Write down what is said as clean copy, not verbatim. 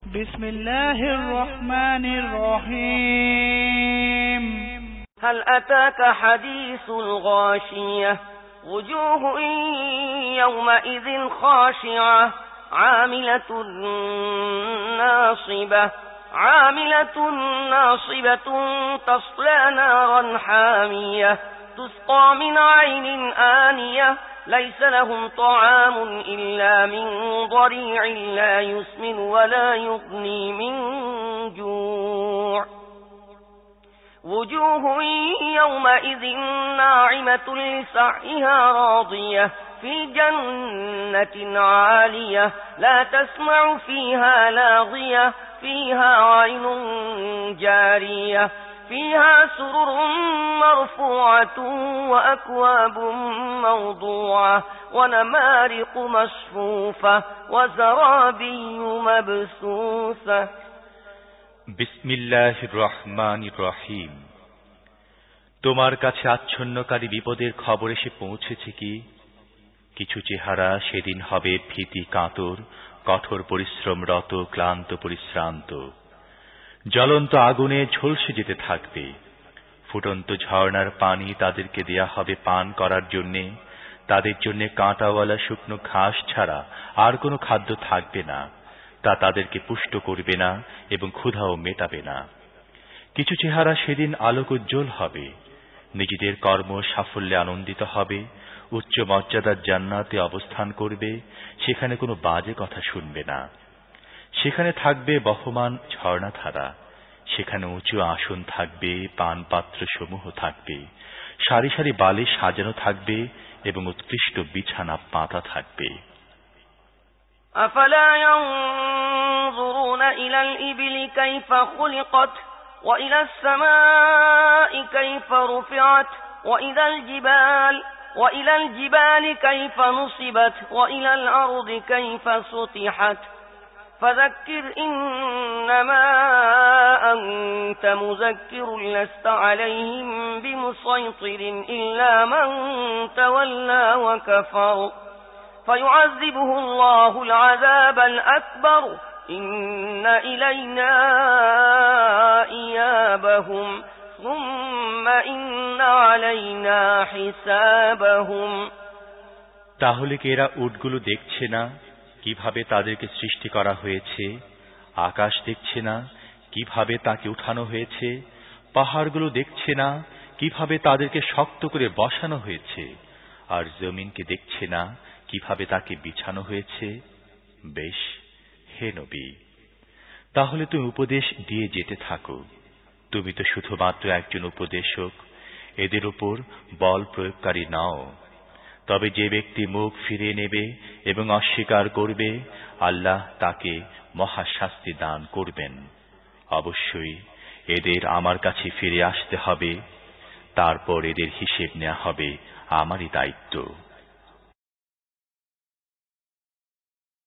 بسم الله الرحمن الرحيم هل أتاك حديث الغاشية وجوه يومئذ خاشعة عاملة ناصبة تصلى نارا حامية تسقى من عين آنية ليس لهم طعام إلا من ضريع لا يسمن ولا يغني من جوع وجوه يومئذ ناعمة لسعيها راضية في جنة عالية لا تسمع فيها لاغية فيها عين جارية فيها سرر مرفوعة وأكواب موضوعة ونمارق مصفوفة وزرابي مبثوثة بسم الله الرحمن الرحيم তোমার কাছে আচ্ছন্নকারী বিপদের খবর এসে পৌঁছেছে কি? কিছু চেহারা সেদিন হবে ভীতি কাতর, কঠোর পরিশ্রমরত, ক্লান্ত পরিশ্রান্ত। জ্বলন্ত আগুনে ঝলসে যেতে থাকবে। ফুটন্ত ঝর্ণার পানি তাদেরকে দেয়া হবে পান করার জন্যে। তাদের জন্য কাঁটাওয়ালা শুকনো ঘাস ছাড়া আর কোনো খাদ্য থাকবে না। তা তাদেরকে পুষ্ট করবে না এবং ক্ষুধাও মেটাবে না। কিছু চেহারা সেদিন আলোকোজ্জ্বল হবে, নিজেদের কর্ম সাফল্যে আনন্দিত হবে, উচ্চ মর্যাদার জান্নাতে অবস্থান করবে, সেখানে কোনো বাজে কথা শুনবে না। সেখানে থাকবে বহমান ঝর্ণাধারা, সেখানে উঁচু আসন থাকবে, পানপাত্র সমূহ থাকবে, সারি সারি বালে সাজানো থাকবে এবং উৎকৃষ্ট বিছানা পাতা থাকবে। أفلا ينظرون إلى الإبل كيف خلقت وإلى السماء كيف رفعت وإلى الجبال كيف نصبت وإلى الأرض كيف سطحت فذكر إنما أنت مذكر لست عليهم بمسيطر إلا من تولى وكفر فيعذبه الله العذاب الأكبر إن إلينا إيابهم ثم إن علينا حسابهم তাহলে কি এরা উটগুলো দেখছে না কিভাবে তাদেরকে সৃষ্টি করা হয়েছে? আকাশ দেখছে না কিভাবে তাকে উঠানো হয়েছে? পাহাড়গুলো দেখছে না কিভাবে তাদেরকে শক্ত করে বসানো হয়েছে? আর জমিনকে দেখছে না কিভাবে তাকে বিছানো হয়েছে? বেশ, হে নবী, তাহলে তুমি উপদেশ দিয়ে যেতে থাকো। তুমি তো শুধুমাত্র একজন উপদেশক, এদের উপর বল প্রয়োগকারী নাও। তবে যে ব্যক্তি মুখ ফিরিয়ে নেবে এবং অস্বীকার করবে, আল্লাহ তাকে মহাশাস্তি দান করবেন। অবশ্যই এদের আমার কাছে ফিরে আসতে হবে, তারপর এদের হিসেব নেওয়া হবে আমারই দায়িত্ব।